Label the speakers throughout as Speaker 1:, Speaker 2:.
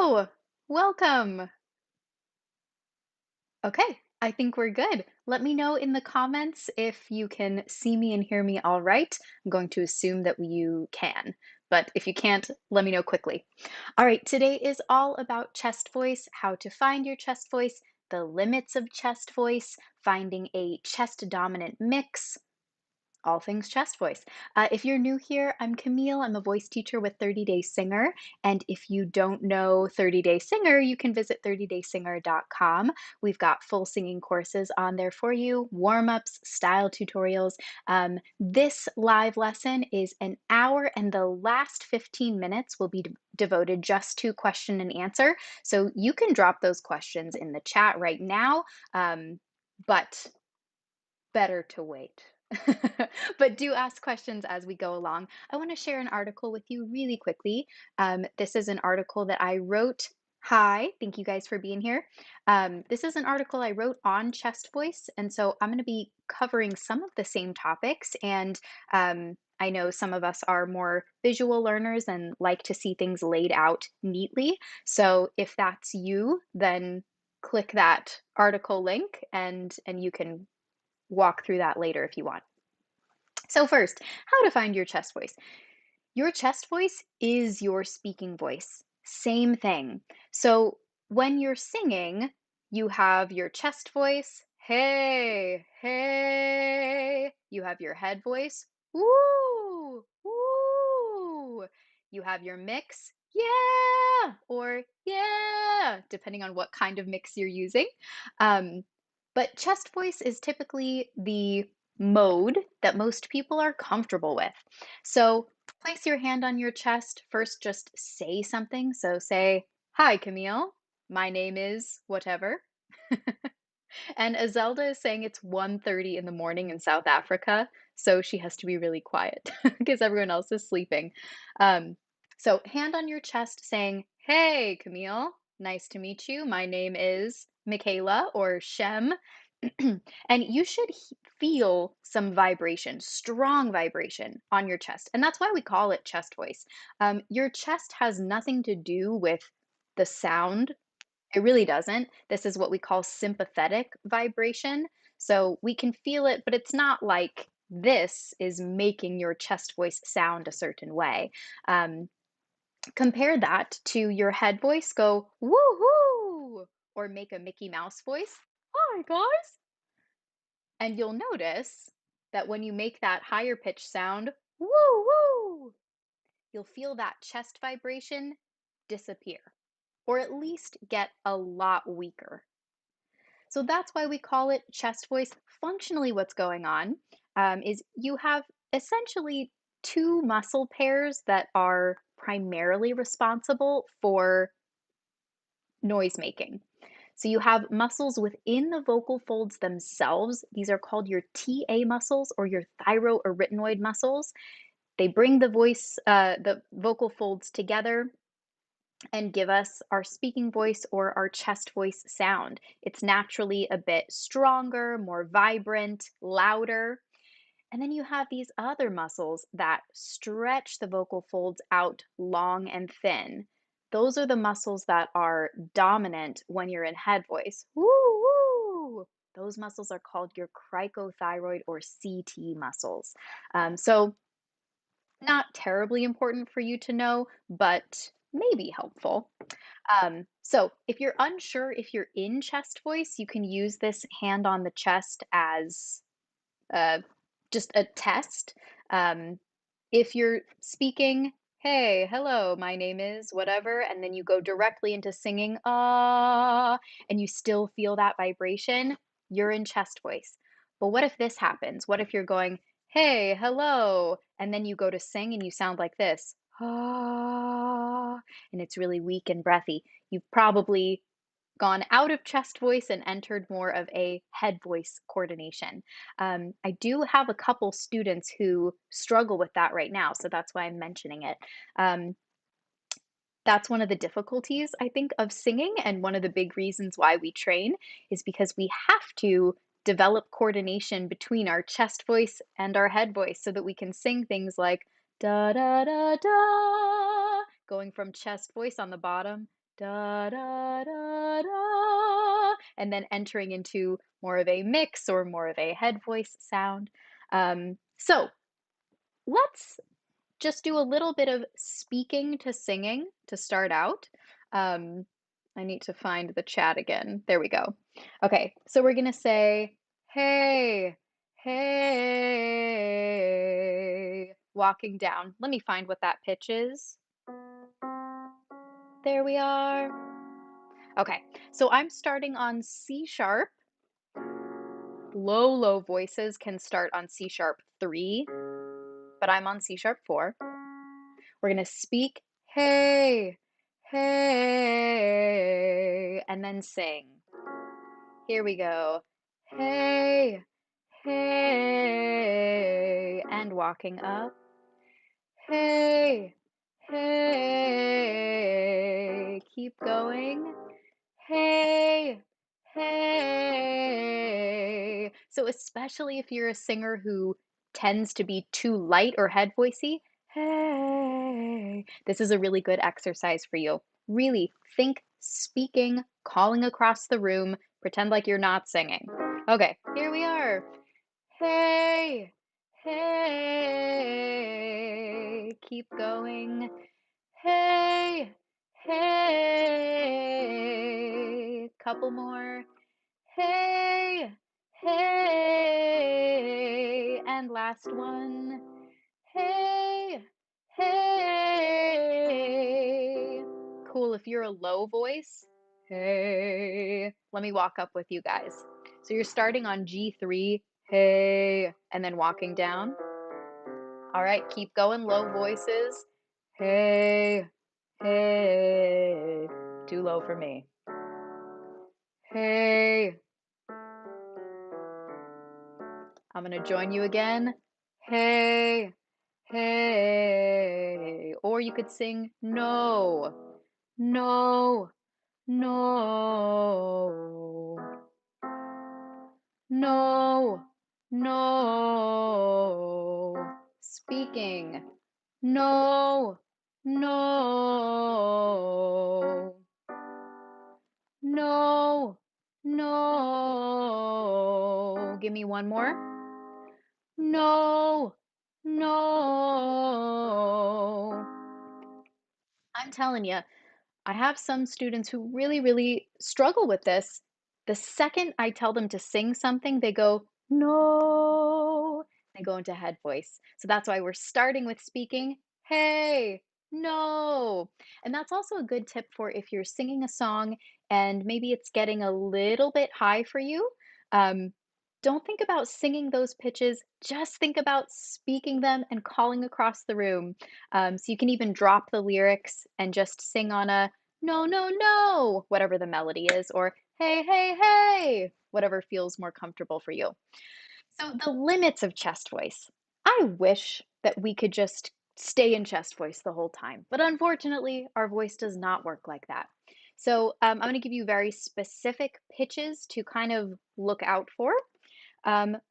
Speaker 1: Hello, welcome. Okay, I think we're good. Let me know in the comments if you can see me and hear me all right. I'm going to assume that you can, but if you can't, let me know quickly. All right, today is all about chest voice, how to find your chest voice, the limits of chest voice, finding a chest dominant mix, all things chest voice. If you're new here, I'm Camille. I'm a voice teacher with 30 Day Singer. And if you don't know 30 Day Singer, you can visit 30daysinger.com. We've got full singing courses on there for you, warm ups, style tutorials. This live lesson is an hour, and the last 15 minutes will be devoted just to question and answer. So you can drop those questions in the chat right now. But better to wait. But do ask questions as we go along. I want to share an article with you really quickly. This is an article that I wrote. Hi, thank you guys for being here. This is an article I wrote on chest voice, and so I'm going to be covering some of the same topics. And I know some of us are more visual learners and like to see things laid out neatly. So if that's you, then click that article link and you can walk through that later if you want. So, first, how to find your chest voice. Your chest voice is your speaking voice. Same thing. So, when you're singing, you have your chest voice, hey, hey. You have your head voice, woo, woo. You have your mix, yeah, or yeah, depending on what kind of mix you're using. Um, but chest voice is typically the mode that most people are comfortable with. So place your hand on your chest. First, just say something. So say, hi, Camille. My name is whatever. And Azelda is saying it's 1:30 in the morning in South Africa, so she has to be really quiet because everyone else is sleeping. Um, so hand on your chest saying, hey, Camille, nice to meet you. My name is Michaela or Shem. And you should feel some vibration, strong vibration on your chest. And that's why we call it chest voice. Your chest has nothing to do with the sound. It really doesn't. This is what we call sympathetic vibration. So we can feel it, but it's not like this is making your chest voice sound a certain way. Um, Compare that to your head voice. Go woohoo, or make a Mickey Mouse voice. Hi, guys. And you'll notice that when you make that higher pitch sound, woo woo, you'll feel that chest vibration disappear, or at least get a lot weaker. So that's why we call it chest voice. Functionally, what's going on is you have essentially two muscle pairs that are primarily responsible for noise making. So you have muscles within the vocal folds themselves. These are called your TA muscles or your thyroarytenoid muscles. They bring the vocal folds together and give us our speaking voice or our chest voice sound. It's naturally a bit stronger, more vibrant, louder. And then you have these other muscles that stretch the vocal folds out long and thin. Those are the muscles that are dominant when you're in head voice. Woo woo! Those muscles are called your cricothyroid or CT muscles. So, not terribly important for you to know, but maybe helpful. So, if you're unsure if you're in chest voice, you can use this hand on the chest as uh, just a test. Um, if you're speaking, hey, hello, my name is whatever, and then you go directly into singing, and you still feel that vibration, you're in chest voice. But what if this happens? What if you're going, hey, hello, and then you go to sing and you sound like this, and it's really weak and breathy? You've probably gone out of chest voice and entered more of a head voice coordination. I do have a couple students who struggle with that right now, so that's why I'm mentioning it. Um, that's one of the difficulties, I think, of singing, and one of the big reasons why we train is because we have to develop coordination between our chest voice and our head voice so that we can sing things like da da da da, going from chest voice on the bottom da da da da, and then entering into more of a mix or more of a head voice sound. So let's just do a little bit of speaking to singing to start out. Um, I need to find the chat again. There we go. Okay, so we're gonna say, hey, hey, walking down. Let me find what that pitch is. There we are. Okay, so I'm starting on C sharp. Low, low voices can start on C sharp 3, but I'm on C sharp 4. We're going to speak, hey, hey, and then sing. Here we go. Hey, hey, and walking up. Hey, hey, keep going. Hey, hey. So especially if you're a singer who tends to be too light or head voicey, hey, this is a really good exercise for you. Really think speaking, calling across the room, pretend like you're not singing. Okay, here we are. Hey, hey, keep going. Hey, hey, couple more. Hey, hey, and last one. Hey, hey. Cool, if you're a low voice, hey. Let me walk up with you guys. So you're starting on G3, hey, and then walking down. All right, keep going, low voices. Hey, hey, too low for me. Hey, I'm gonna join you again. Hey, hey, or you could sing no, no, no, no, no, speaking. No, no, no, no. Give me one more. No, no. I'm telling you, I have some students who really, really struggle with this. The second I tell them to sing something, they go, no, they go into head voice. So that's why we're starting with speaking, hey, no. And that's also a good tip for if you're singing a song and maybe it's getting a little bit high for you. Um, don't think about singing those pitches, just think about speaking them and calling across the room. So you can even drop the lyrics and just sing on a no, no, no, whatever the melody is, or hey, hey, hey, whatever feels more comfortable for you. So the limits of chest voice. I wish that we could just stay in chest voice the whole time, but unfortunately, our voice does not work like that. So I'm going to give you very specific pitches to kind of look out for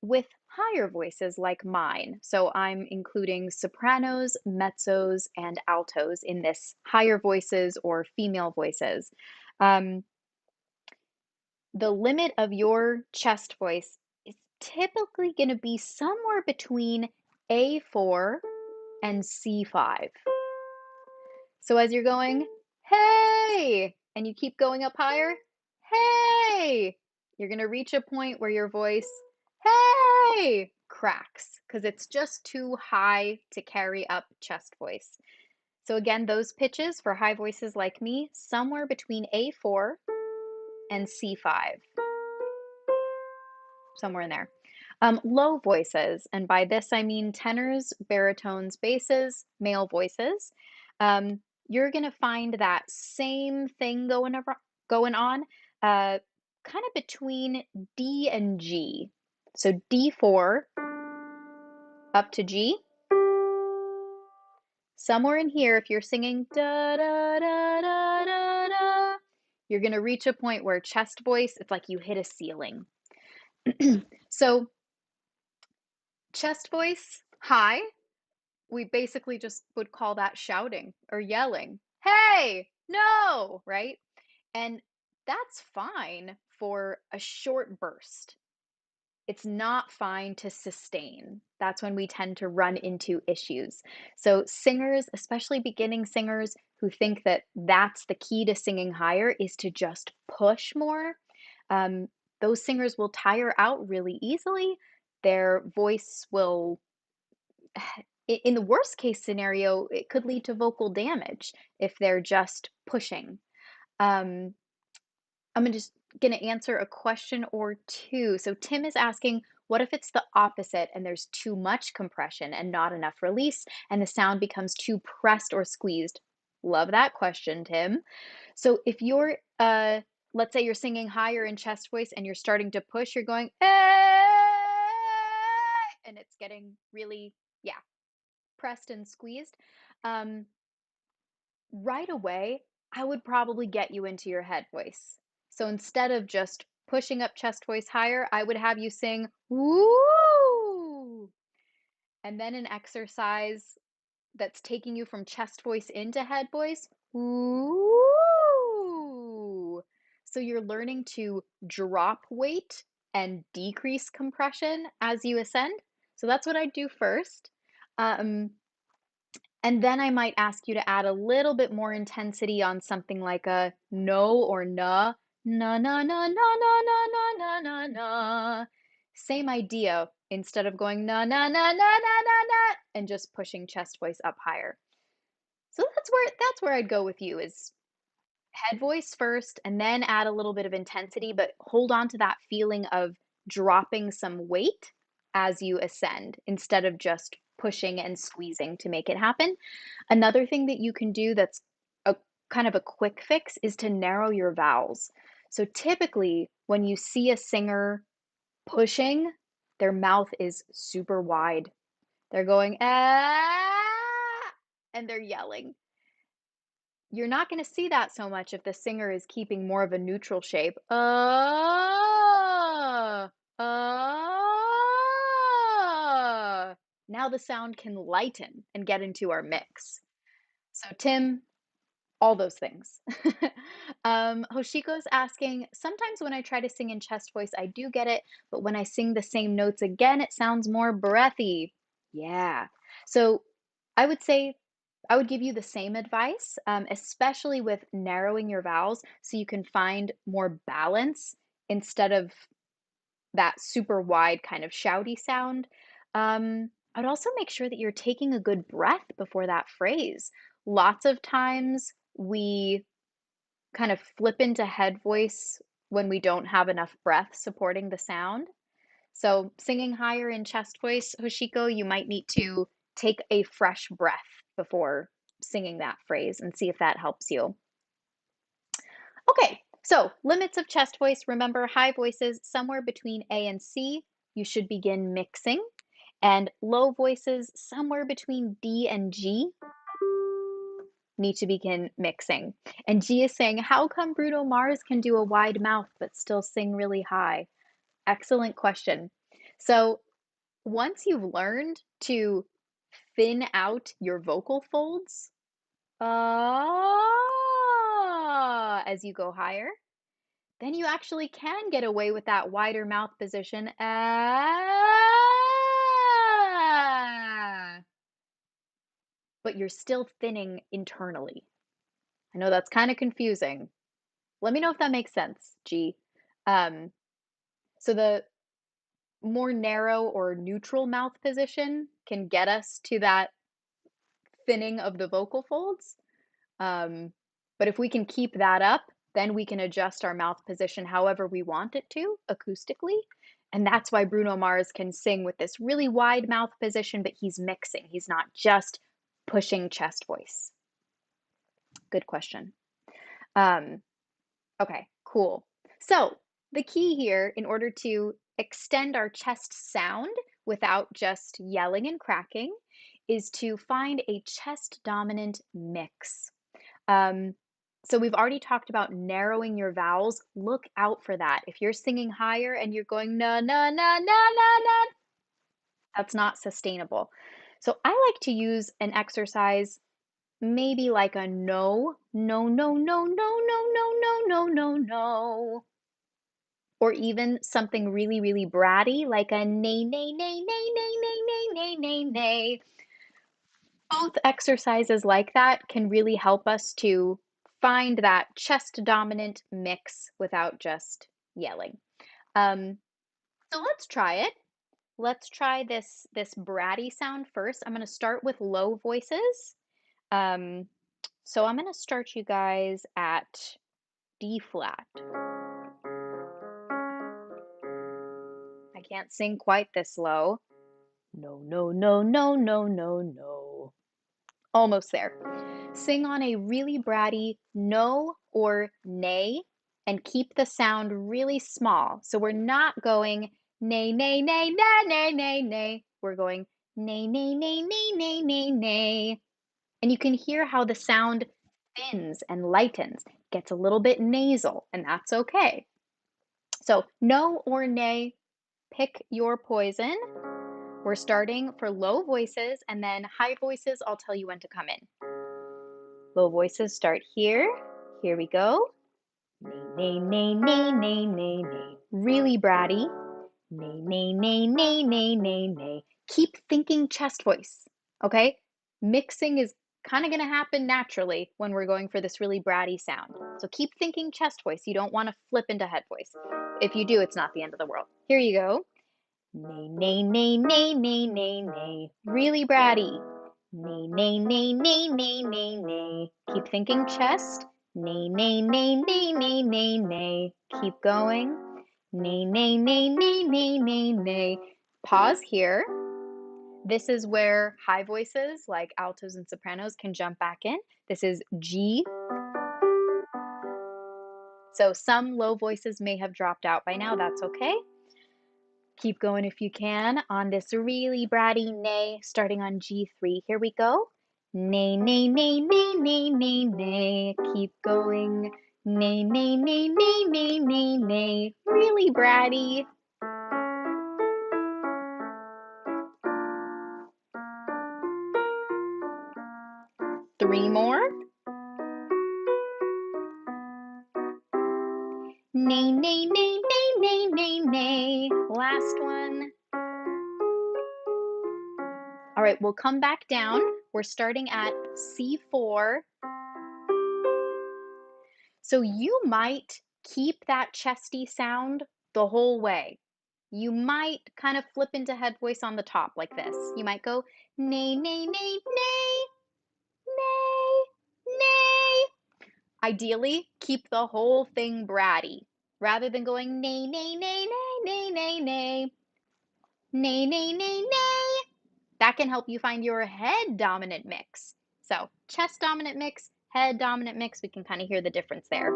Speaker 1: with higher voices like mine. So I'm including sopranos, mezzos, and altos in this higher voices or female voices. Um, the limit of your chest voice is typically going to be somewhere between A4 and C5. So as you're going, hey, and you keep going up higher, hey, you're going to reach a point where your voice, hey, cracks because it's just too high to carry up chest voice. So again, those pitches for high voices like me, somewhere between A4 and C5, somewhere in there. Low voices, and by this I mean tenors, baritones, basses, male voices. You're gonna find that same thing going on, kind of between D and G. So D4 up to G. Somewhere in here, if you're singing da da da da da da, you're gonna reach a point where chest voice, it's like you hit a ceiling. So chest voice, high, we basically just would call that shouting or yelling. Hey, no, right? And that's fine for a short burst. It's not fine to sustain. That's when we tend to run into issues. So, singers, especially beginning singers who think that that's the key to singing higher is to just push more, um, those singers will tire out really easily. Their voice will, in the worst case scenario, it could lead to vocal damage if they're just pushing. Um, I'm just gonna answer a question or two. So Tim is asking, what if it's the opposite and there's too much compression and not enough release, and the sound becomes too pressed or squeezed? Love that question, Tim. So if you're, let's say you're singing higher in chest voice and you're starting to push, you're going, and it's getting really, yeah, pressed and squeezed. Um, right away, I would probably get you into your head voice. So instead of just pushing up chest voice higher, I would have you sing woo, and then an exercise that's taking you from chest voice into head voice, woo. So you're learning to drop weight and decrease compression as you ascend. So that's what I do first. Um, and then I might ask you to add a little bit more intensity on something like a no or na, na na na na na na na na na na. Same idea. Instead of going na na na na na na na and just pushing chest voice up higher. So that's where I'd go with you is head voice first and then add a little bit of intensity, but hold on to that feeling of dropping some weight as you ascend instead of just pushing and squeezing to make it happen. Another thing that you can do that's a kind of a quick fix is to narrow your vowels. So typically, when you see a singer pushing, their mouth is super wide. They're going, ah, and they're yelling. You're not going to see that so much if the singer is keeping more of a neutral shape. Now the sound can lighten and get into our mix. So, Tim, all those things. Hoshiko's asking, sometimes when I try to sing in chest voice, I do get it, but when I sing the same notes again, it sounds more breathy. Yeah. So I would say I would give you the same advice, especially with narrowing your vowels so you can find more balance instead of that super wide kind of shouty sound. I'd also make sure that you're taking a good breath before that phrase. Lots of times we kind of flip into head voice when we don't have enough breath supporting the sound. So, singing higher in chest voice, Hoshiko, you might need to take a fresh breath before singing that phrase and see if that helps you. Okay, so limits of chest voice. Remember, high voices somewhere between A and C, you should begin mixing, and low voices somewhere between D and G need to begin mixing. And G is saying, how come Bruno Mars can do a wide mouth but still sing really high? Excellent question. So, once you've learned to thin out your vocal folds as you go higher, then you actually can get away with that wider mouth position but you're still thinning internally. I know that's kind of confusing. Let me know if that makes sense, G. Um, so the more narrow or neutral mouth position can get us to that thinning of the vocal folds. Um, but if we can keep that up, then we can adjust our mouth position however we want it to acoustically. And that's why Bruno Mars can sing with this really wide mouth position, but he's mixing. He's not just pushing chest voice. Good question. Um, okay, cool. So the key here, in order to extend our chest sound without just yelling and cracking, is to find a chest dominant mix. Um, so we've already talked about narrowing your vowels. Look out for that. If you're singing higher and you're going na na na na na na, that's not sustainable. So I like to use an exercise. maybe like a no, no, no, no, no, no, no, no, no, no, no. Or even something really, really bratty, like a nay, nay, nay, nay, nay, nay, nay, nay, nay, nay. Both exercises like that can really help us to find that chest dominant mix without just yelling. Um, so let's try it. Let's try this bratty sound first. I'm going to start with low voices. Um, so I'm going to start you guys at D flat. I can't sing quite this low. No, no, no, no, no, no, no. Almost there. Sing on a really bratty no or nay and keep the sound really small. So we're not going nay, nay, nay, nay, nay, nay, nay. We're going nay, nay, nay, nay, nay, nay, nay. And you can hear how the sound thins and lightens, gets a little bit nasal, and that's okay. So no or nay, pick your poison. We're starting for low voices, and then high voices, I'll tell you when to come in. Low voices start here. Here we go. Nay, nay, nay, nay, nay, nay. Really bratty. Nay, nay, nay, nay, nay, nay, nay. Keep thinking chest voice, okay? Mixing is kind of going to happen naturally when we're going for this really bratty sound. So keep thinking chest voice. You don't want to flip into head voice. If you do, it's not the end of the world. Here you go. Nay, nay, nay, nay, nay, nay, nay. Really bratty. Nay, nay, nay, nay, nay, nay, nay. Keep thinking chest. Nay, nay, nay, nay, nay, nay, nay. Keep going. Nay, nay, nay, nay, nay, nay, nay. Pause here. This is where high voices like altos and sopranos can jump back in. This is G. So some low voices may have dropped out by now. That's okay. Keep going if you can on this really bratty nay, starting on G3. Here we go. Nay, nay, nay, nay, nay, nay, nay. Keep going. Nay, nay, nay, nay, nay, nay, nay. Really bratty. Three more. Nay, nay, nay, nay, nay, nay, nay. Last one. All right, we'll come back down. We're starting at C4. So you might keep that chesty sound the whole way. You might kind of flip into head voice on the top like this. You might go nay, nay, nay, nay, nay, nay. Ideally, keep the whole thing bratty rather than going nay, nay, nay, nay, nay, nay, nay, nay, nay, nay, nay. That can help you find your head dominant mix. So chest dominant mix, head dominant mix, we can kind of hear the difference there.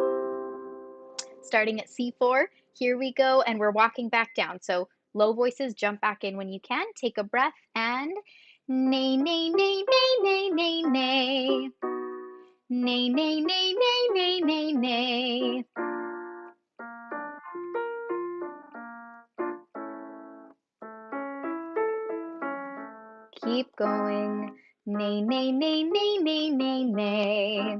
Speaker 1: Starting at C4, here we go, and we're walking back down. So low voices, jump back in when you can. Take a breath and nay, nay, nay, nay, nay, nay, nay. Nay, nay, nay, nay, nay, nay, nay. Keep going. Nay, nay, nay, nay, nay, nay, nay.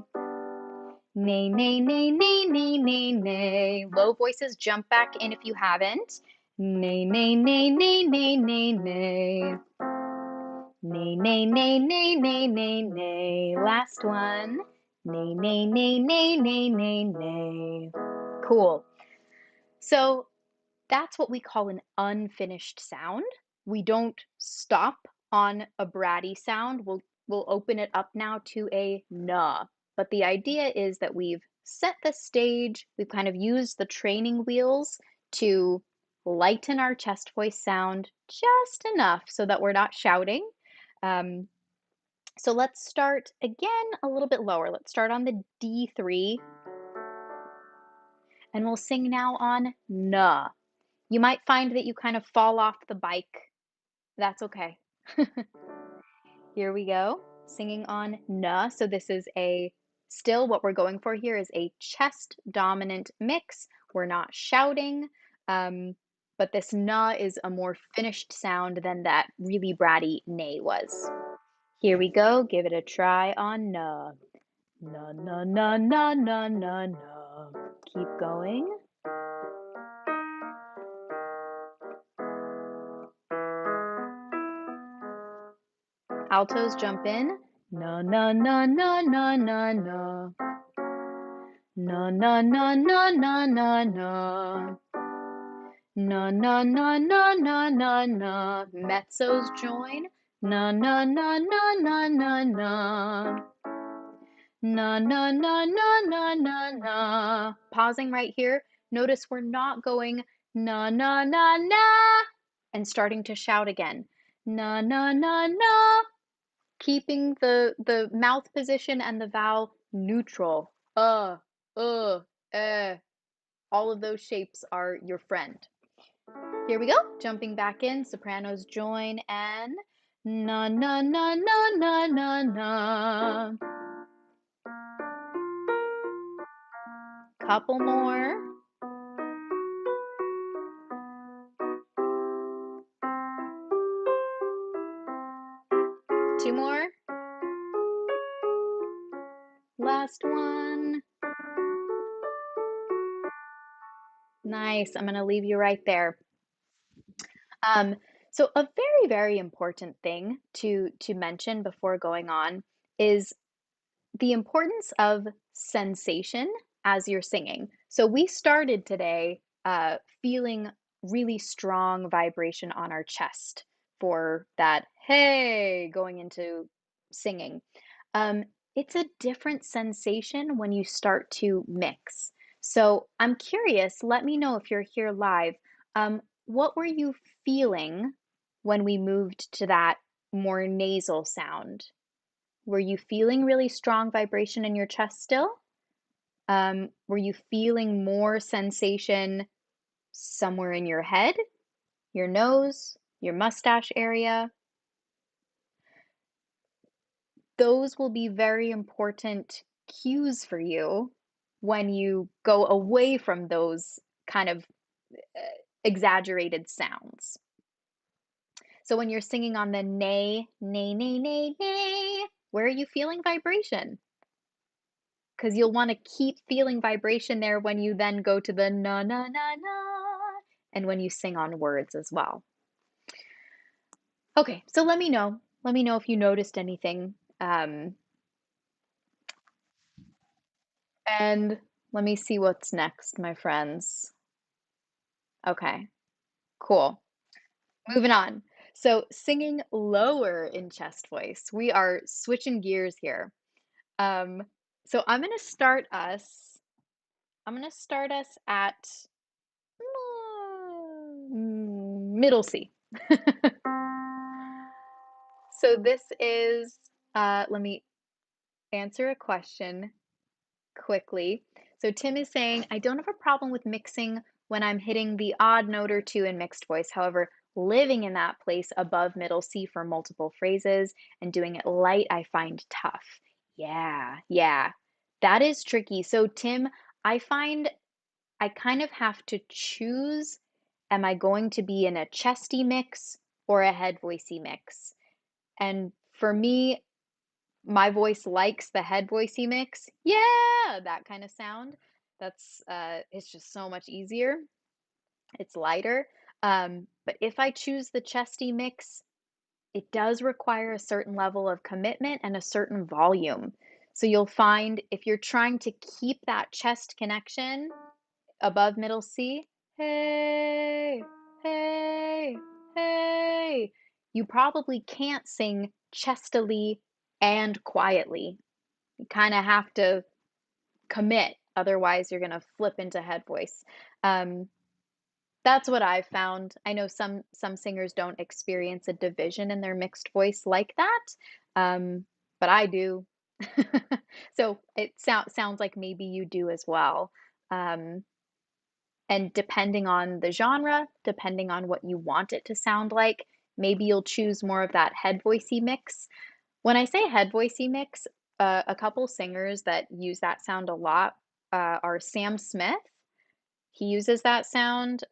Speaker 1: Nay, nay, nay, nay, nay, nay, nay. Low voices, jump back in if you haven't. Nay, nay, nay, nay, nay, nay, nay. Nay, nay, nay, nay, nay, nay, nay. Last one. Nay, nay, nay, nay, nay, nay, nay. Cool. So that's what we call an unfinished sound. We don't stop on a bratty sound. We'll open it up now to a na. But the idea is that we've set the stage, we've kind of used the training wheels to lighten our chest voice sound just enough so that we're not shouting. So let's start again a little bit lower. Let's start on the D3 and we'll sing now on na. You might find that you kind of fall off the bike. That's okay. Here we go, singing on na. So this is still what we're going for here is a chest dominant mix. We're not shouting, but this na is a more finished sound than that really bratty nay was. Here we go. Give it a try on na. Na, na, na, na, na, na, na. Keep going. Altos jump in. Na, na, na, na, na, na, na. Na, na, na, na, na, na, na. Na, na, na, na, na, na, na. Mezzos join. Na, na, na, na, na, na, na. Na, na, na, na, na, na, na. Pausing right here. Notice we're not going na, na, na, na, and starting to shout again. Na, na, na, na. Keeping the mouth position and the vowel neutral. Eh. All of those shapes are your friend. Here we go. Jumping back in, sopranos join and na na na na na na na. Couple more. Two more. Last one. Nice. I'm going to leave you right there. Um, so a very, very important thing to mention before going on is the importance of sensation as you're singing. So we started today feeling really strong vibration on our chest for that hey going into singing. Um, it's a different sensation when you start to mix. So I'm curious, let me know if you're here live. What were you feeling when we moved to that more nasal sound? Were you feeling really strong vibration in your chest still? Were you feeling more sensation somewhere in your head, your nose, your mustache area? Those will be very important cues for you when you go away from those kind of exaggerated sounds. So when you're singing on the nay, nay, nay, nay, nay, where are you feeling vibration? Because you'll want to keep feeling vibration there when you then go to the na na na na and when you sing on words as well. Okay, so let me know. Let me know if you noticed anything. And let me see what's next, my friends. Okay, cool. Moving on. So singing lower in chest voice. We are switching gears here. Um, so I'm gonna start us at middle C. So this is, let me answer a question quickly. So Tim is saying, I don't have a problem with mixing when I'm hitting the odd note or two in mixed voice. However, living in that place above middle C for multiple phrases and doing it light, I find tough. Yeah, that is tricky. So Tim, I find I kind of have to choose, am I going to be in a chesty mix or a head voicey mix? And for me, my voice likes the head voicey mix. Yeah, that kind of sound. That's it's just so much easier. It's lighter. But if I choose the chesty mix, it does require a certain level of commitment and a certain volume. So you'll find if you're trying to keep that chest connection above middle C, hey, hey, hey, you probably can't sing chestily and quietly. You kind of have to commit, otherwise you're going to flip into head voice. Um, that's what I've found. I know some singers don't experience a division in their mixed voice like that, but I do. So it sounds like maybe you do as well. Um, and depending on the genre, depending on what you want it to sound like, maybe you'll choose more of that head voicey mix. When I say head voicey mix, a couple singers that use that sound a lot are Sam Smith. He uses that sound.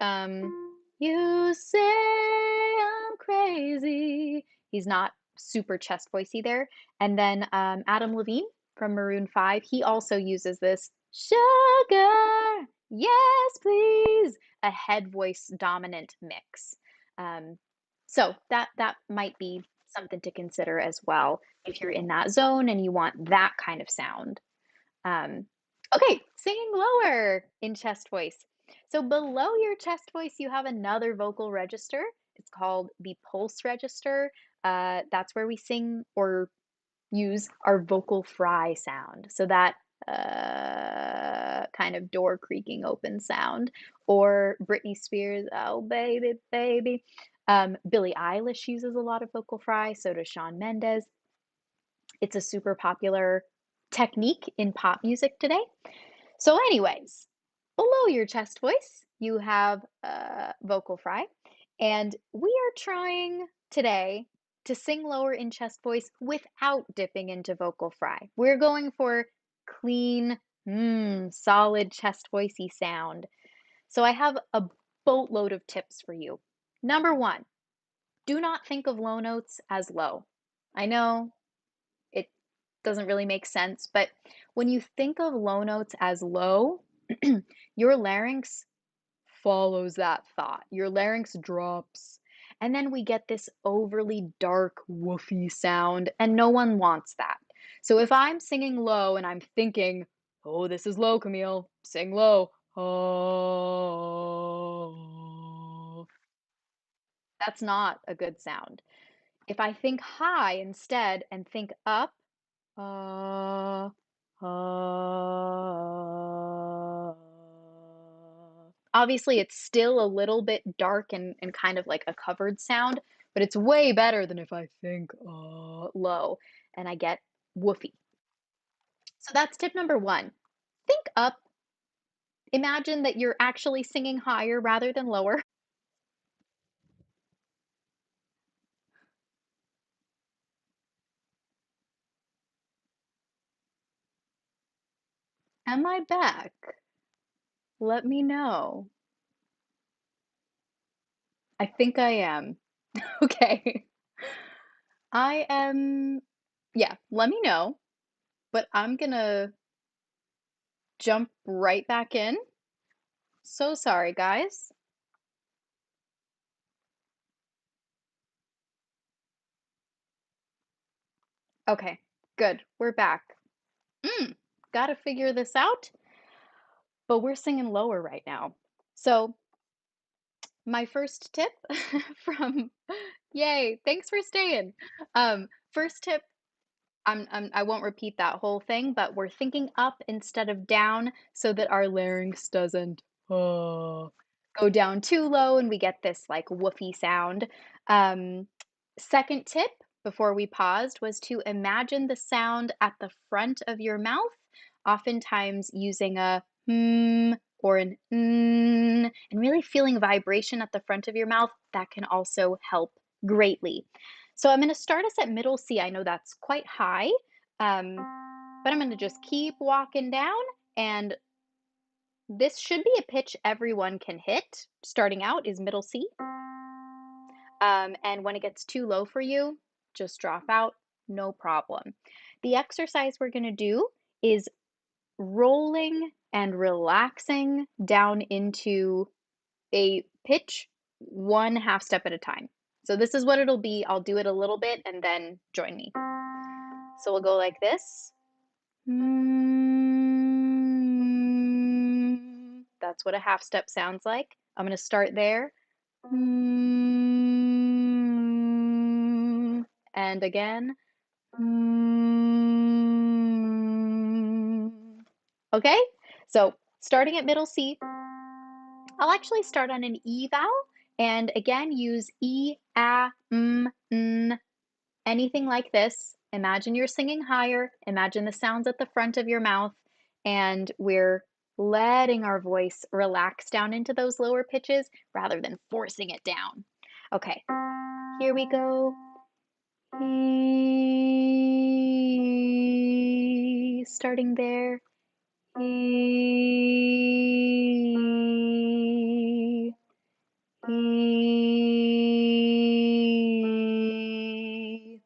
Speaker 1: You say I'm crazy. He's not super chest voicey there. And then Adam Levine from Maroon 5, he also uses this sugar, yes, please, a head voice dominant mix. Um, so that might be something to consider as well if you're in that zone and you want that kind of sound. Um, okay, singing lower in chest voice. So below your chest voice, you have another vocal register. It's called the pulse register. That's where we sing or use our vocal fry sound. So that kind of door creaking open sound. Or Britney Spears, oh baby, baby. Billie Eilish uses a lot of vocal fry, so does Shawn Mendes. It's a super popular technique in pop music today. So, anyways, below your chest voice, you have vocal fry, and we are trying today to sing lower in chest voice without dipping into vocal fry. We're going for clean, solid chest voicey sound. So, I have a boatload of tips for you. Number one, do not think of low notes as low. I know it doesn't really make sense, but when you think of low notes as low, your larynx follows that thought. Your larynx drops. And then we get this overly dark, woofy sound, and no one wants that. So if I'm singing low and I'm thinking, oh, this is low, Camille, sing low. Oh, that's not a good sound. If I think high instead and think up, uh, obviously, it's still a little bit dark and kind of like a covered sound, but it's way better than if I think low and I get woofy. So that's tip number one. Think up. Imagine that you're actually singing higher rather than lower. Am I back? Let me know. I think I am. Okay. I am, yeah, let me know, but I'm gonna jump right back in. So sorry, guys. Okay, good. We're back. Mm, gotta figure this out, but we're singing lower right now. So, my first tip from, yay, thanks for staying. First tip, I won't repeat that whole thing, but we're thinking up instead of down so that our larynx doesn't go down too low and we get this like woofy sound. Um, Second tip before we paused was to imagine the sound at the front of your mouth, oftentimes using a or an and really feeling vibration at the front of your mouth. That can also help greatly. So I'm going to start us at middle C. I know that's quite high, um, but I'm going to just keep walking down, and this should be a pitch everyone can hit. Starting out is middle C. And when it gets too low for you, just drop out, no problem. The exercise we're going to do is rolling and relaxing down into a pitch one half step at a time. So this is what it'll be. I'll do it a little bit and then join me. So we'll go like this. That's what a half step sounds like. I'm going to start there. And again. Okay, so starting at middle C, I'll actually start on an E vowel and again use E, A, N, anything like this. Imagine you're singing higher, imagine the sounds at the front of your mouth, and we're letting our voice relax down into those lower pitches rather than forcing it down. Okay, here we go. E, starting there. E, E,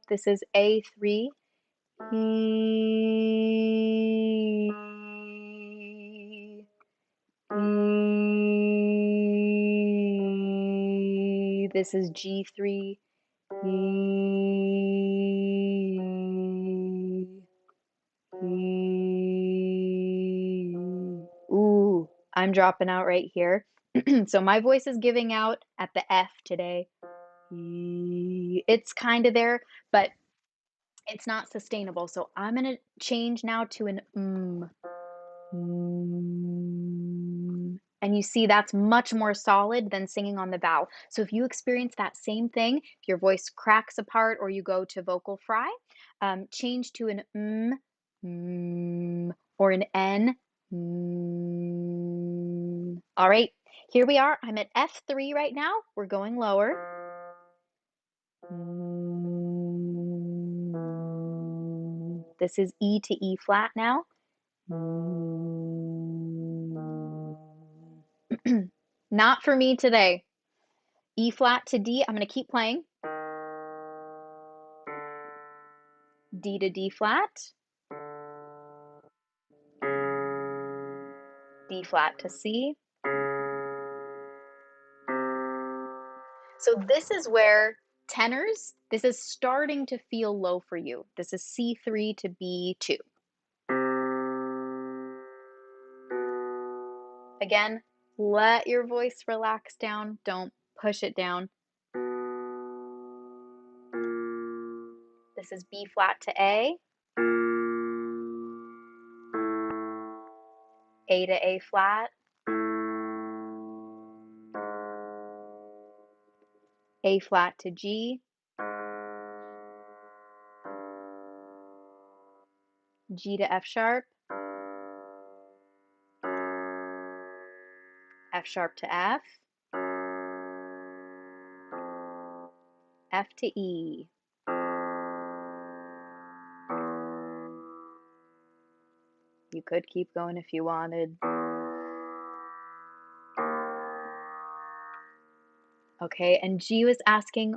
Speaker 1: This is A3. E. E. This is G3. E. E. Ooh, I'm dropping out right here. So my voice is giving out at the F today. E. It's kind of there, but it's not sustainable. So I'm going to change now to an And you see that's much more solid than singing on the vowel. So if you experience that same thing, if your voice cracks apart or you go to vocal fry, change to an or an N. All right, here we are. I'm at F3 right now. We're going lower. This is E to E flat now. Not for me today. E flat to D. I'm going to keep playing. D to D flat. D flat to C. So this is where tenors, this is starting to feel low for you. This is C3 to B2. Again, let your voice relax down. Don't push it down. This is B flat to A to A flat, A flat to G, G to F sharp, F sharp to F, F to E. You could keep going if you wanted. Okay, and G was asking,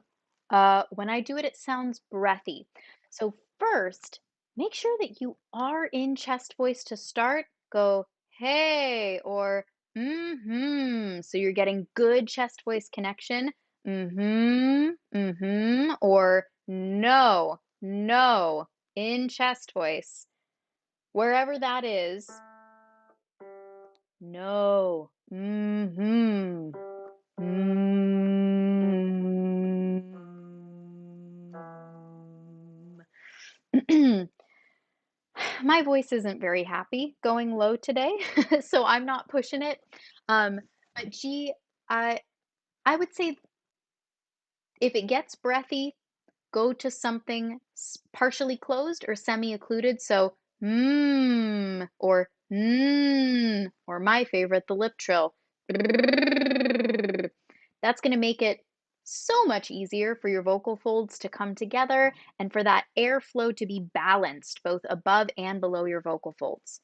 Speaker 1: when I do it, it sounds breathy. So first, make sure that you are in chest voice to start. Go, hey, or So you're getting good chest voice connection. Or no, no, in chest voice. Wherever that is, no, My voice isn't very happy going low today, so I'm not pushing it. But G, I I would say if it gets breathy, go to something partially closed or semi-occluded. So or my favorite, the lip trill. That's going to make it so much easier for your vocal folds to come together and for that airflow to be balanced both above and below your vocal folds.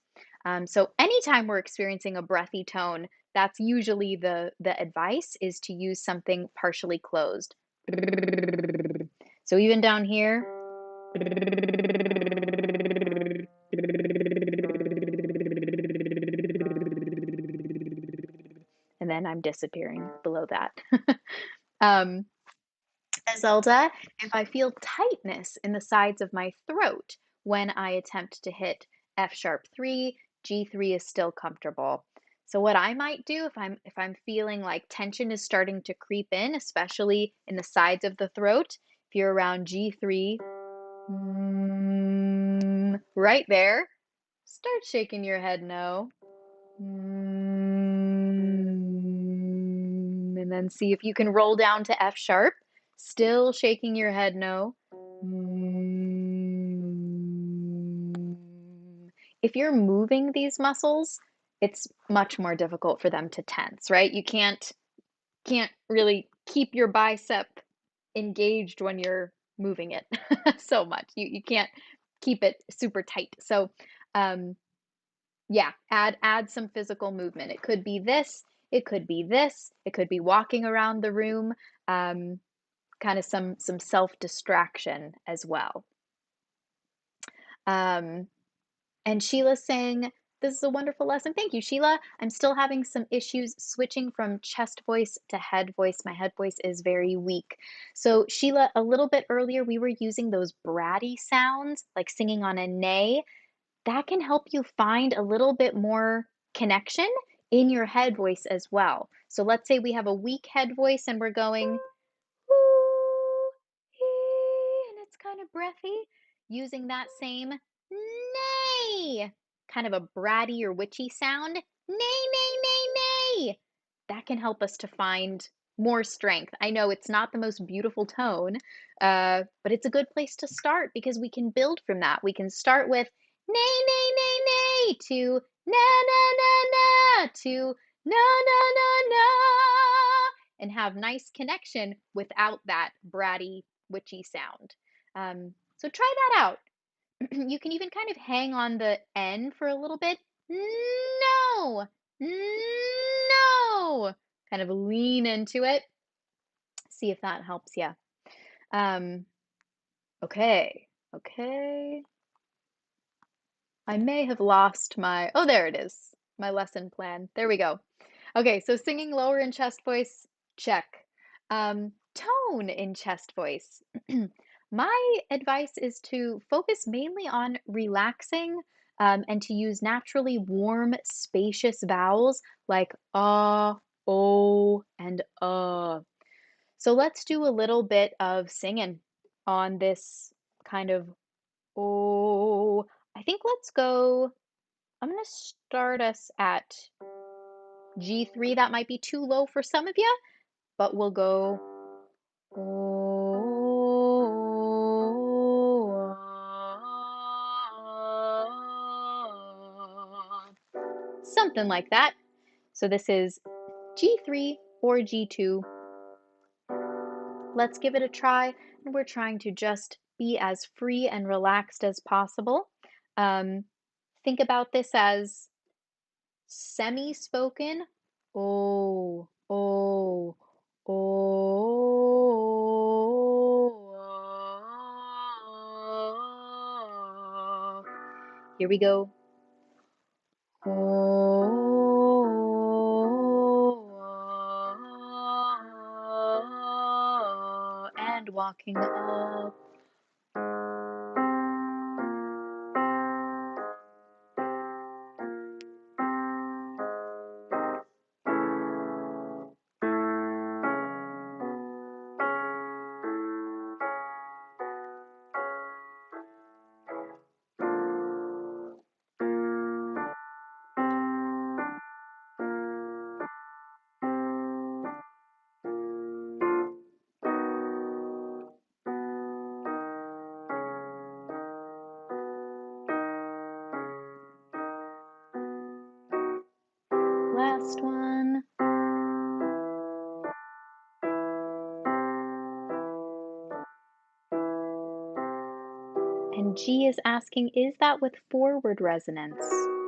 Speaker 1: So anytime we're experiencing a breathy tone, that's usually the advice is to use something partially closed. So even down here, and then I'm disappearing below that. Zelda, if I feel tightness in the sides of my throat when I attempt to hit F sharp 3, G3 is still comfortable. So what I might do if I'm feeling like tension is starting to creep in, especially in the sides of the throat, if you're around G3, right there, start shaking your head no. And then see if you can roll down to F sharp, still shaking your head no. If you're moving these muscles, it's much more difficult for them to tense, right? You can't really keep your bicep engaged when you're moving it so much. You can't keep it super tight. So yeah, add some physical movement. It could be this, it could be this, it could be walking around the room, kind of some self-distraction as well. Um, and Sheila's saying, "This is a wonderful lesson." Thank you, Sheila. I'm still having some issues switching from chest voice to head voice. My head voice is very weak. So, Sheila, a little bit earlier, we were using those bratty sounds, like singing on a nay. That can help you find a little bit more connection in your head voice as well. So, let's say we have a weak head voice and we're going, ooh, and it's kind of breathy, using that same nay, kind of a bratty or witchy sound. Nay, nay, nay, nay. That can help us to find more strength. I know it's not the most beautiful tone, but it's a good place to start because we can build from that. We can start with nay, nay, nay, nay to na, na, na, na to na, na, na, na and have nice connection without that bratty, witchy sound. So try that out. You can even kind of hang on the N for a little bit. No, no. Kind of lean into it. See if that helps you. Um, okay, okay. I may have lost my, oh, there it is. My lesson plan. There we go. Okay, so singing lower in chest voice, check. Tone in chest voice. My advice is to focus mainly on relaxing and to use naturally warm, spacious vowels like o, and So let's do a little bit of singing on this kind of oh. I think let's go. I'm going to start us at G3. That might be too low for some of you, but we'll go something like that. So this is G3 or G2. Let's give it a try. And we're trying to just be as free and relaxed as possible. Think about this as semi-spoken. Oh, oh, oh. Here we go. Oh, and walking up. Last one. And G is asking, is that with forward resonance?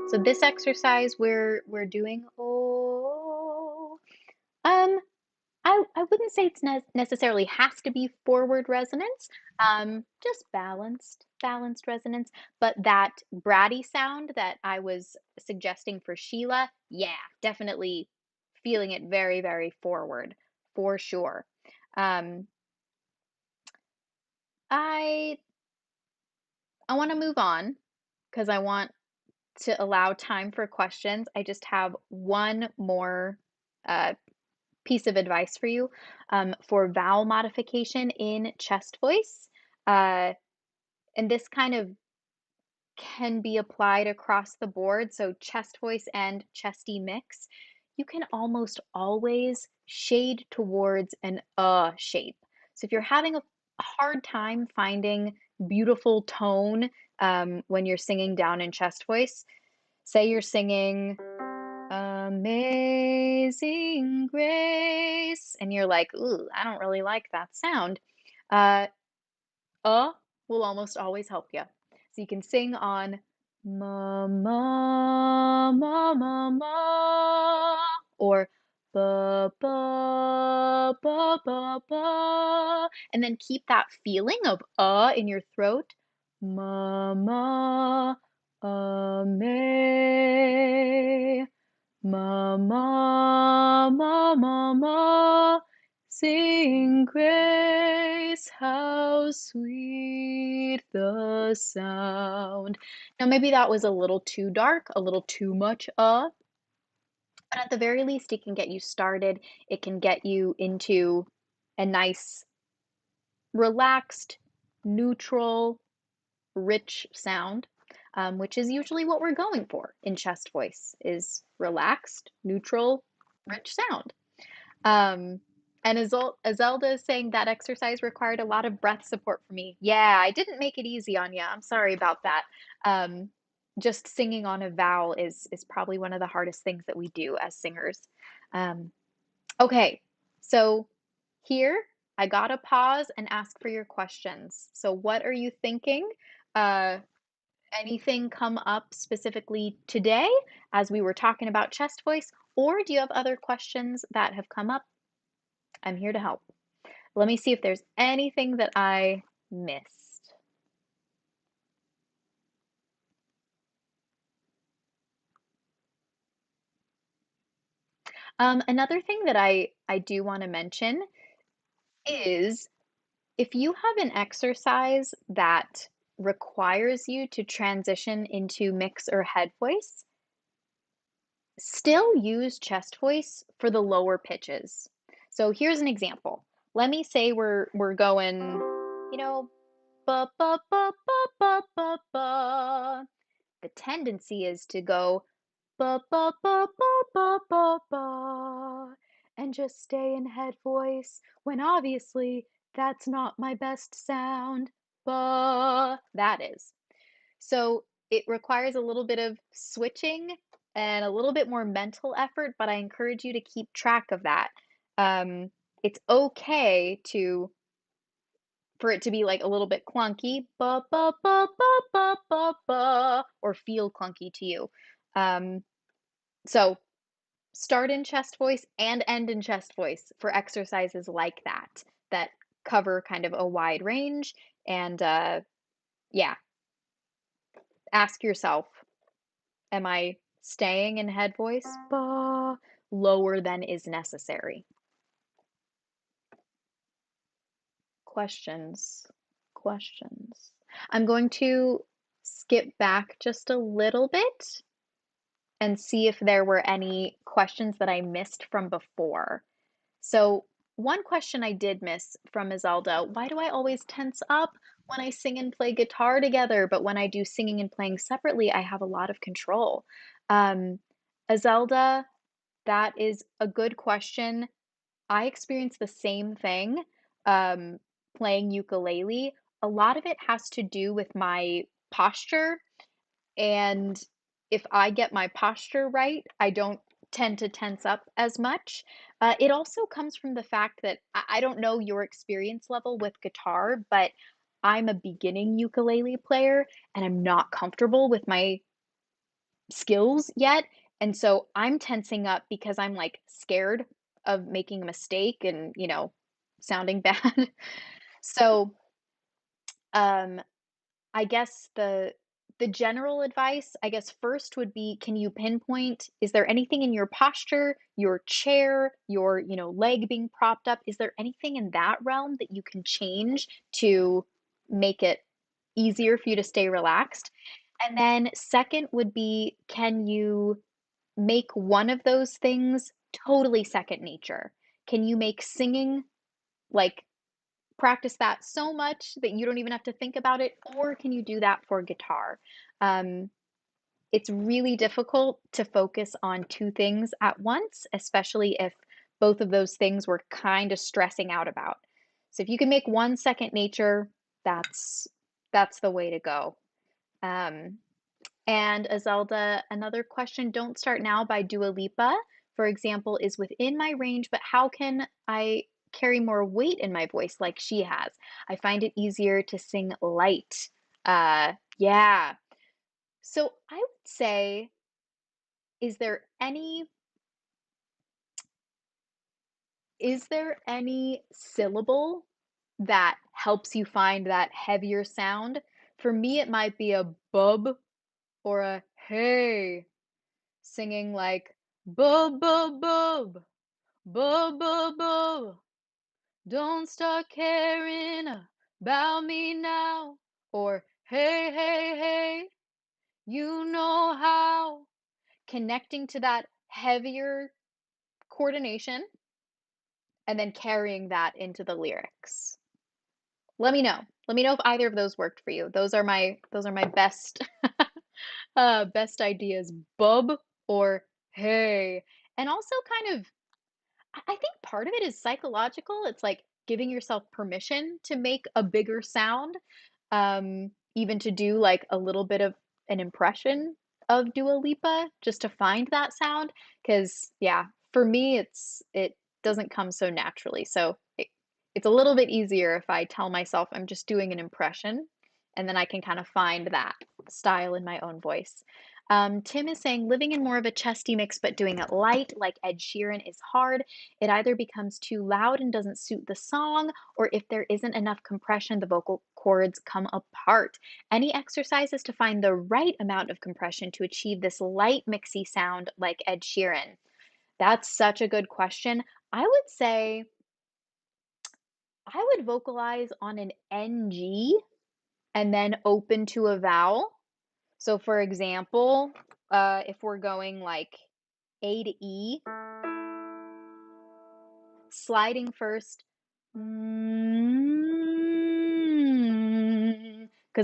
Speaker 1: So this exercise we're doing oh. Um, I wouldn't say it's necessarily has to be forward resonance, just balanced resonance. But that bratty sound that I was suggesting for Sheila, yeah, definitely feeling it very, very forward for sure. Um, I I want to move on because I want to allow time for questions. I just have one more uh, piece of advice for you for vowel modification in chest voice. Uh, and this kind of can be applied across the board. So, chest voice and chesty mix. You can almost always shade towards an shape. So, if you're having a hard time finding beautiful tone when you're singing down in chest voice, say you're singing Amazing Grace, and you're like, ooh, I don't really like that sound. Uh, will almost always help you. So you can sing on ma ma ma ma ma or ba, ba, ba, ba, ba. And then keep that feeling of in your throat. Ma, me. Ma, ma, sing grace, how sweet the sound. Now, maybe that was a little too dark, a little too much, but at the very least, it can get you started. It can get you into a nice, relaxed, neutral, rich sound, which is usually what we're going for in chest voice, is relaxed, neutral, rich sound. Um, and Azelda is saying that exercise required a lot of breath support for me. Yeah, I didn't make it easy on you. I'm sorry about that. Um, just singing on a vowel is probably one of the hardest things that we do as singers. Um, okay, so here I gotta pause and ask for your questions. So what are you thinking? Uh, Anything come up specifically today as we were talking about chest voice, or do you have other questions that have come up? I'm here to help. Let me see if there's anything that I missed. Another thing that I do want to mention is if you have an exercise that requires you to transition into mix or head voice, still use chest voice for the lower pitches. So here's an example. Let me say we're going, ba ba ba ba ba ba ba. The tendency is to go ba ba ba ba ba ba ba and just stay in head voice when obviously that's not my best sound. Ba, that is. So it requires a little bit of switching and a little bit more mental effort, but I encourage you to keep track of that. It's okay for it to be like a little bit clunky, ba ba ba ba ba ba ba, or feel clunky to you. Um, so start in chest voice and end in chest voice for exercises like that cover kind of a wide range. And yeah, ask yourself, am I staying in head voice? Ba, lower than is necessary. Questions, questions. I'm going to skip back just a little bit and see if there were any questions that I missed from before. So one question I did miss from Izelda, why do I always tense up when I sing and play guitar together, but when I do singing and playing separately, I have a lot of control? Um, Izelda, that is a good question. I experience the same thing um, playing ukulele. A lot of it has to do with my posture, and if I get my posture right, I don't tend to tense up as much. It also comes from the fact that I don't know your experience level with guitar, but I'm a beginning ukulele player and I'm not comfortable with my skills yet. And so I'm tensing up because I'm like scared of making a mistake and, sounding bad. So, um, I guess the general advice, I guess first would be, can you pinpoint, is there anything in your posture, your chair, your, leg being propped up? Is there anything in that realm that you can change to make it easier for you to stay relaxed? And then second would be, can you make one of those things totally second nature? Can you make singing like practice that so much that you don't even have to think about it, or can you do that for guitar? Um, it's really difficult to focus on two things at once, especially if both of those things we're kind of stressing out about. So if you can make one second nature, that's that's the way to go. Um, and Azelda, another question, Don't Start Now by Dua Lipa, for example, is within my range, but how can I carry more weight in my voice like she has? I find it easier to sing light. Yeah. So I would say, is there any Is there any syllable that helps you find that heavier sound? For me, it might be a bub or a hey, singing like bub, bub, bub, bub, bub, bub. Don't start caring about me now. Or hey, hey, hey, you know how. Connecting to that heavier coordination and then carrying that into the lyrics. Let me know. Let me know if either of those worked for you. Those are my best best ideas. Bub or hey. And also kind of I think part of it is psychological. It's like giving yourself permission to make a bigger sound, even to do like a little bit of an impression of Dua Lipa just to find that sound. Because, yeah, for me, it doesn't come so naturally. So it's a little bit easier if I tell myself I'm just doing an impression, and then I can kind of find that style in my own voice. Tim is saying living in more of a chesty mix, but doing it light, like Ed Sheeran, is hard. It either becomes too loud and doesn't suit the song, or if there isn't enough compression, the vocal cords come apart. Any exercises to find the right amount of compression to achieve this light, mixy sound like Ed Sheeran? That's such a good question. I would say I would vocalize on an NG and then open to a vowel. So, for example, if we're going like A to E, sliding first, because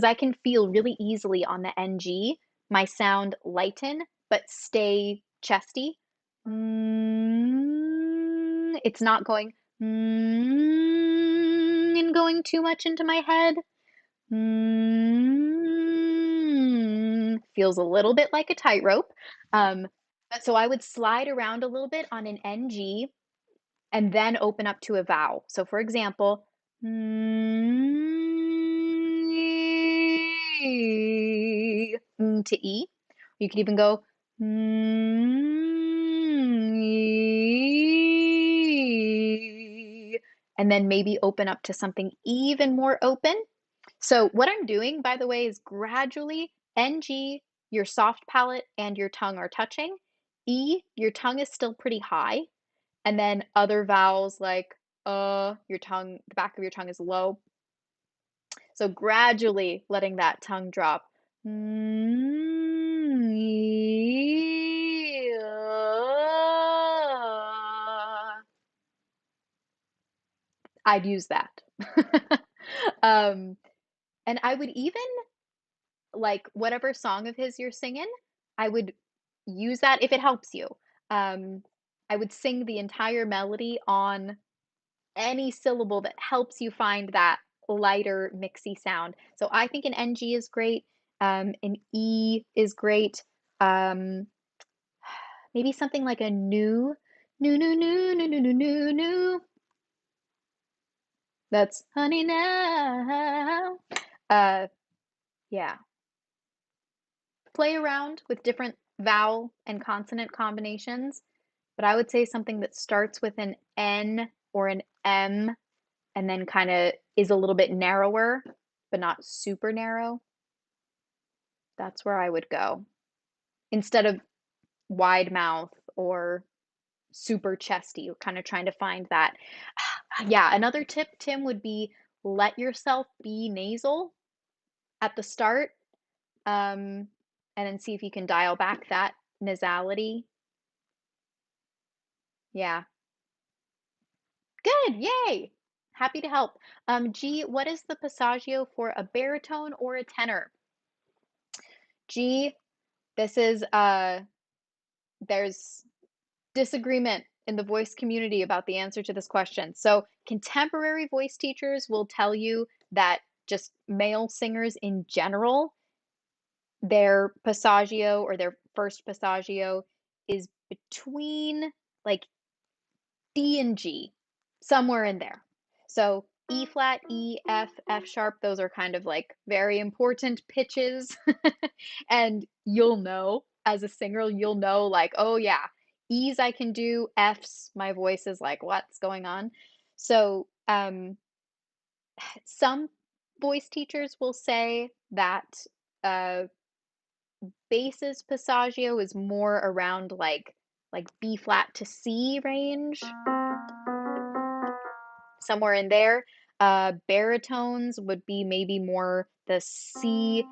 Speaker 1: I can feel really easily on the NG my sound lighten but stay chesty. It's not going and going too much into my head. Feels a little bit like a tightrope. But so I would slide around a little bit on an NG and then open up to a vowel. So for example, to E. You could even go and then maybe open up to something even more open. So what I'm doing, by the way, is gradually NG, your soft palate and your tongue are touching. E, your tongue is still pretty high. And then other vowels like your tongue, the back of your tongue is low. So gradually letting that tongue drop. I'd use that. um, and I would even like whatever song of his you're singing, I would use that if it helps you. Um, I would sing the entire melody on any syllable that helps you find that lighter, mixy sound. So I think an NG is great. An E is great. Um, maybe something like a new, new, new, new, new, new, new, new. That's honey now. Yeah. Play around with different vowel and consonant combinations, but I would say something that starts with an N or an M and then kind of is a little bit narrower, but not super narrow. That's where I would go instead of wide mouth or super chesty, kind of trying to find that. Yeah, another tip, Tim, would be let yourself be nasal at the start, and then see if you can dial back that nasality. Yeah, good, yay! Happy to help. G, what is the passaggio for a baritone or a tenor? G, this is there's disagreement in the voice community about the answer to this question. So, contemporary voice teachers will tell you that just male singers in general, their passaggio or their first passaggio is between like D and G, somewhere in there. So E flat, E, F, F sharp, those are kind of like very important pitches. And you'll know as a singer, you'll know like, oh yeah, E's I can do, F's, my voice is like, "What's going on?" So, some voice teachers will say that, uh, basses Passaggio is more around, like B flat to C range, somewhere in there. Baritones would be maybe more the C,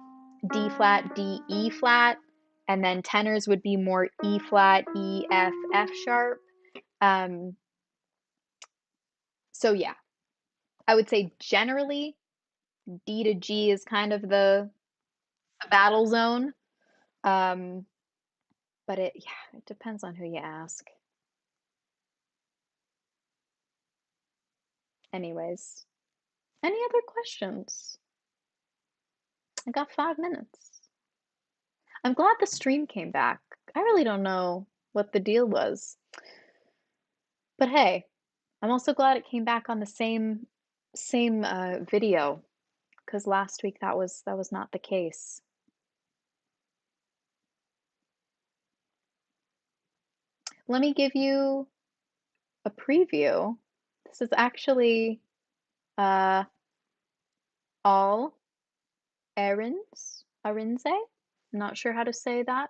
Speaker 1: D flat, D, E flat, and then tenors would be more E flat, E, F, F sharp. Um, so yeah, I would say generally D to G is kind of the battle zone. Um, but yeah, it depends on who you ask. Anyways, any other questions? I got 5 minutes. I'm glad the stream came back. I really don't know what the deal was. But hey, I'm also glad it came back on the same video because last week that was not the case. Let me give you a preview. This is actually uh all Arinze. I'm not sure how to say that.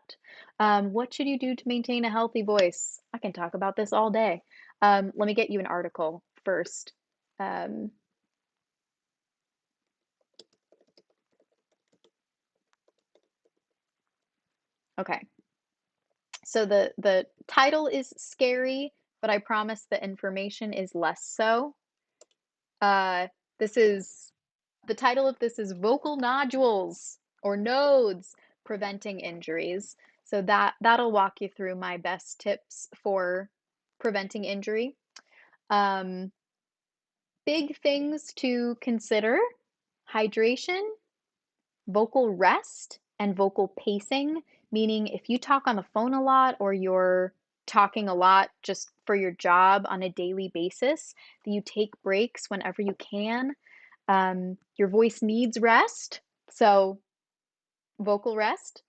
Speaker 1: What should you do to maintain a healthy voice? I can talk about this all day. Let me get you an article first. Um, okay, so the title is scary, but I promise the information is less so. This is the title of this is Vocal Nodules or Nodes Preventing Injuries. So that'll walk you through my best tips for preventing injury. Um, Big things to consider: hydration, vocal rest, and vocal pacing, meaning if you talk on the phone a lot or you're talking a lot just for your job on a daily basis, that you take breaks whenever you can. Your voice needs rest, so vocal rest.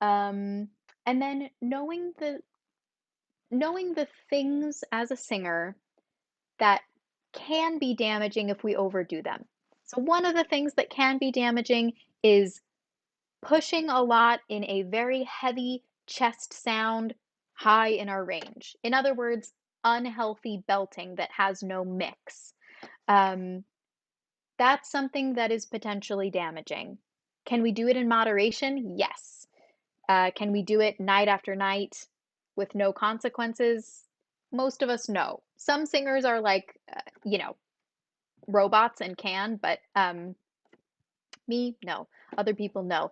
Speaker 1: Um, and then knowing the things as a singer that can be damaging if we overdo them. So one of the things that can be damaging is pushing a lot in a very heavy chest sound high in our range. In other words, unhealthy belting that has no mix. Um, that's something that is potentially damaging. Can we do it in moderation? Yes. Can we do it night after night with no consequences? Most of us know. Some singers are like, robots and can, but me, no. Other people, no.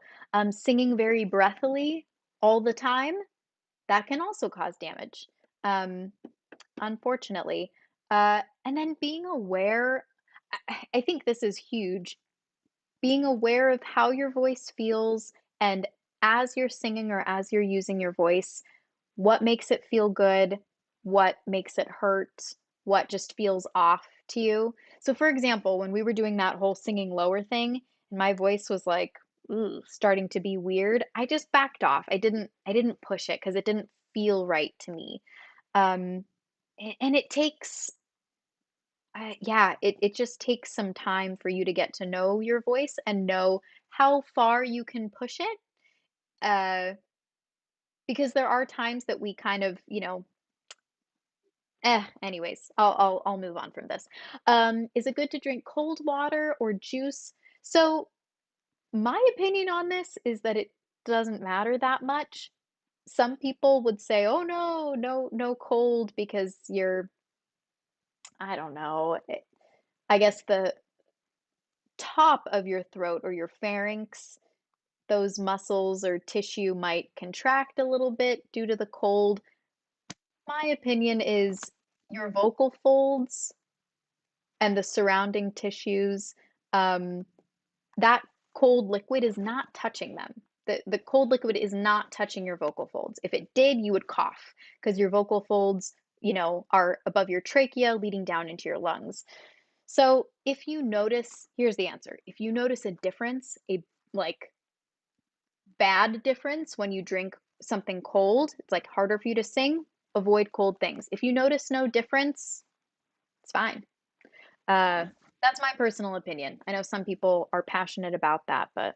Speaker 1: Singing very breathily all the time, that can also cause damage, um, unfortunately. And then being aware, I think this is huge, being aware of how your voice feels and as you're singing or as you're using your voice, what makes it feel good, what makes it hurt, what just feels off to you. So, for example, when we were doing that whole singing lower thing, and my voice was like, ooh, starting to be weird, I just backed off. I didn't push it because it didn't feel right to me. Um, and it takes, yeah, it just takes some time for you to get to know your voice and know how far you can push it. Uh, because there are times that we kind of, anyways, I'll move on from this. Is it good to drink cold water or juice? So my opinion on this is that it doesn't matter that much. Some people would say, "Oh no, no, no cold because I don't know, I guess the top of your throat or your pharynx, those muscles or tissue might contract a little bit due to the cold." My opinion is your vocal folds and the surrounding tissues, um, that cold liquid is not touching them. The cold liquid is not touching your vocal folds. If it did, you would cough because your vocal folds, are above your trachea leading down into your lungs. So if you notice, here's the answer. If you notice a difference, a like bad difference when you drink something cold, it's like harder for you to sing, avoid cold things. If you notice no difference, it's fine. Uh, that's my personal opinion. I know some people are passionate about that, but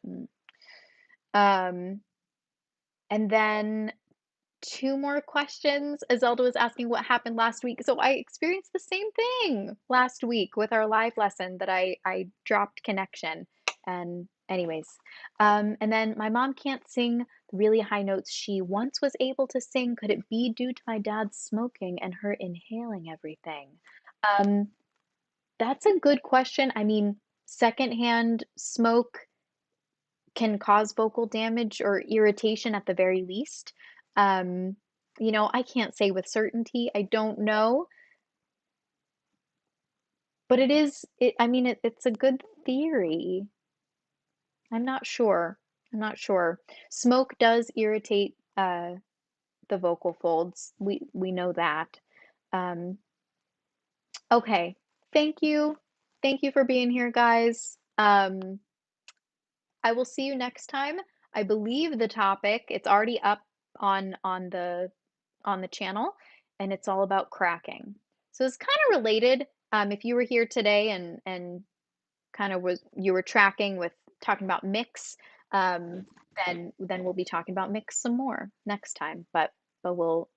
Speaker 1: um, and then two more questions. Zelda was asking what happened last week. So I experienced the same thing last week with our live lesson that I dropped connection. And anyways, and then my mom can't sing the really high notes she once was able to sing. Could it be due to my dad smoking and her inhaling everything? Um, that's a good question. I mean, secondhand smoke can cause vocal damage or irritation at the very least. Um, I can't say with certainty. I don't know, but I mean, it's a good theory. I'm not sure. I'm not sure. Smoke does irritate the vocal folds. We know that. Um, okay. Thank you. Thank you for being here, guys. I will see you next time. I believe the topic, it's already up on the channel, and it's all about cracking. So it's kind of related. If you were here today and kind of was you were tracking with talking about mix, um, then we'll be talking about mix some more next time. But we'll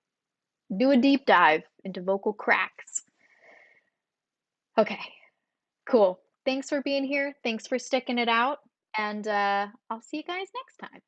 Speaker 1: do a deep dive into vocal cracks. Okay, cool. Thanks for being here. Thanks for sticking it out, and I'll see you guys next time.